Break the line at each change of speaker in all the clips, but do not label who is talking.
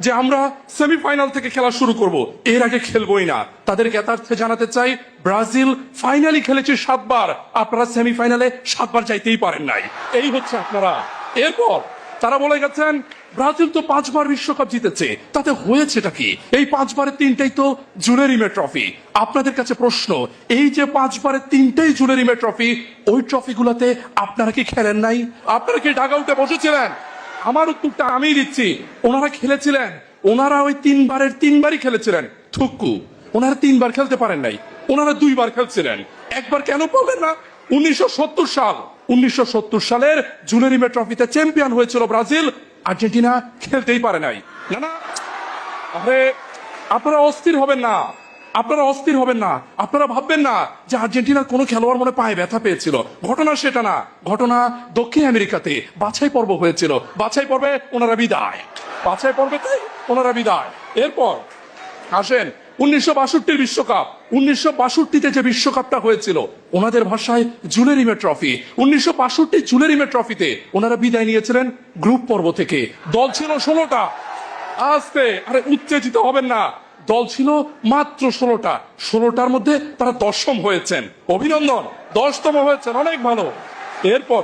যে আমরা সেমিফাইনাল থেকে খেলা শুরু করব, এর আগে খেলবোই না। তাদের জ্ঞাতার্থে জানাতে চাই, ব্রাজিল ফাইনালি খেলেছে 7 বার, আপনারা সেমিফাইনালে 7 বার যাইতেই পারেন নাই। এই হচ্ছে আপনারা। এরপর তারা বলে গেছেন ব্রাজিল তো 5 বার বিশ্বকাপ জিতেছে, তাতে হয়েছেটা কি? এই 5 বারের 3টাই তো জুলে রিমে ট্রফি। আপনাদের কাছে প্রশ্ন, এই যে 5 বারের 3টাই জুলে রিমে ট্রফি, ওই ট্রফিগুলোতে আপনারা কি খেলেন নাই? আপনারা কি ডাগ আউটে বসেছিলেন? আমার উত্তরটা আমি দিচ্ছি, ওনারা খেলেছিলেন। ওনারা ওই 3 বারের 3 বারই খেলেছিলেন। থুক্কু, ওনারা 3 বার খেলতে পারেন নাই, ওনারা 2 বার খেলছিলেন। একবার কেন বললেন না? 1970 সাল, 1970 সালের জুলে রিমে ট্রফিতে চ্যাম্পিয়ন হয়েছিল ব্রাজিল, আর্জেন্টিনা খেলতেই পারে নাই। না না, আরে আপনারা অস্থির হবেন না, আপনারা অস্থির হবেন না। আপনারা ভাববেন না যে আর্জেন্টিনার কোনো খেলোয়াড় মনে পায়ে ব্যথা পেয়েছিল। ঘটনা সেটা না। ঘটনা দক্ষিণ আমেরিকাতে বাছাই পর্ব হয়েছিল। বাছাই পর্বে ওনারা বিদায়, বাছাই পর্বেতে ওনারা বিদায়। এরপর আসেন 1962 বিশ্বকাপ। 1962 যে বিশ্বকাপটা হয়েছিল, ওনাদের ভাষায় জুলে রিমে ট্রফি। 1962 জুলে রিমে ট্রফিতে ওনারা বিদায় নিয়েছিলেন গ্রুপ পর্ব থেকে। দল ছিল 16টা। আস্তে, আরে উত্তেজিত হবেন না। দল ছিল মাত্র 16টা। 16টার মধ্যে তারা 10ম হয়েছেন। অভিনন্দন, 10তম হয়েছেন, অনেক ভালো। এরপর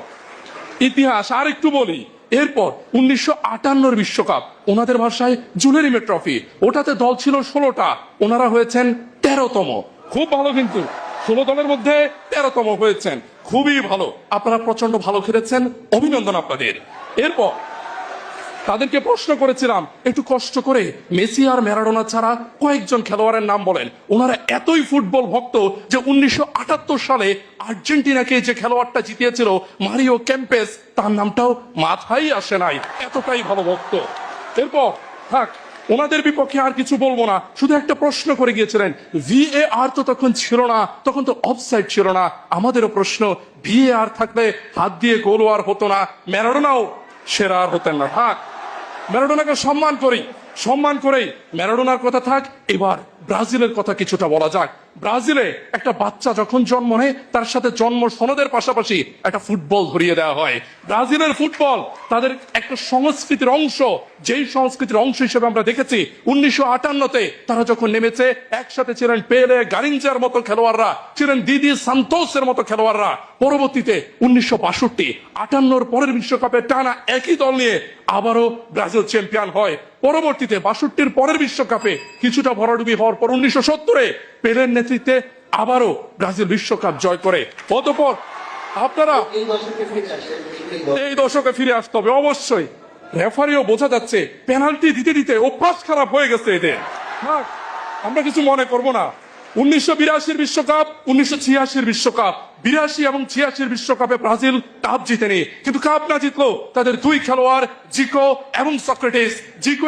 ইতিহাস আর একটু বলি। এরপর 1958 বিশ্বকাপ, ওনাদের ভাষায় জুলে রিমে ট্রফি। ওটাতে দল ছিল 16টা, ওনারা হয়েছেন 13তম। খুব ভালো, কিন্তু 16 দলের মধ্যে 13তম হয়েছেন, খুবই ভালো। আপনারা প্রচন্ড ভালো খেলেছেন, অভিনন্দন আপনাদের। এরপর তাদেরকে প্রশ্ন করেছিলাম, একটু কষ্ট করে মেসি আর ম্যারাডোনা ছাড়া কয়েকজন খেলোয়াড়ের নাম বলেন। ওনারা এতই ফুটবল ভক্ত যে 1978 সালে আর্জেন্টিনাকে যে খেলোয়াড়টা জিতিয়েছিল মারিও কেম্পেস, তার নামটাও মাথায় আসে নাই, এতটাই ভালো ভক্ত। এরপর থাক, ওনাদের বিপক্ষে আর কিছু বলবো না। শুধু একটা প্রশ্ন করে গিয়েছিলেন, VAR তো তখন ছিল না, তখন তো অফসাইড ছিল না। আমাদেরও প্রশ্ন, VAR থাকলে হাত দিয়ে গোল আর হতো না, ম্যারাডোনাও সেরা আর হতেন না। থাক, ম্যারাডোনাকে সম্মান করি, সম্মান করেই ম্যারাডোনার কথা থাক। এবার ব্রাজিলের কথা কিছুটা বলা যাক। ব্রাজিলে একটা বাচ্চা যখন জন্ম নেয়, তার সাথে জন্ম সনদের পাশাপাশি একটা ফুটবল ধরিয়ে দেওয়া হয়। ব্রাজিলের ফুটবল তাদের একটা সংস্কৃতির অংশ। যেই সংস্কৃতির অংশ হিসেবে আমরা দেখেছি 1958-তে তারা যখন নেমেছে, একসাথে ছিলেন পেলে, গারিঞ্জার মতো খেলোয়াড়রা, ছিলেন দিদি সান্তোসের মতো খেলোয়াড়রা। পরবর্তীতে 1962, 58-র পরের বিশ্বকাপে টানা একই দল নিয়ে আবারও ব্রাজিল চ্যাম্পিয়ন হয়। পরবর্তীতে 62-র পরের বিশ্বকাপে কিছুটা ভরাডুবি হওয়ার পর 1970-এ পেলের নেতৃত্বে আবারও ব্রাজিল বিশ্বকাপ জয় করে। অতঃপর আপনারা এই দশকে ফিরে আসতে হবে অবশ্যই। রেফারিও বোঝা যাচ্ছে পেনাল্টি দিতে দিতে অভ্যাস খারাপ হয়ে গেছে এদের। আমরা কিছু মনে করব না। 1982-র বিশ্বকাপ, 1986-র বিশ্বকাপ, 82 এবং 86-র বিশ্বকাপে ব্রাজিল কাপ জিতেনি। কিন্তু কাপ না জিতলো তাদের 2 খেলোয়াড়, জিকো এবং সক্রেটিস। জিকো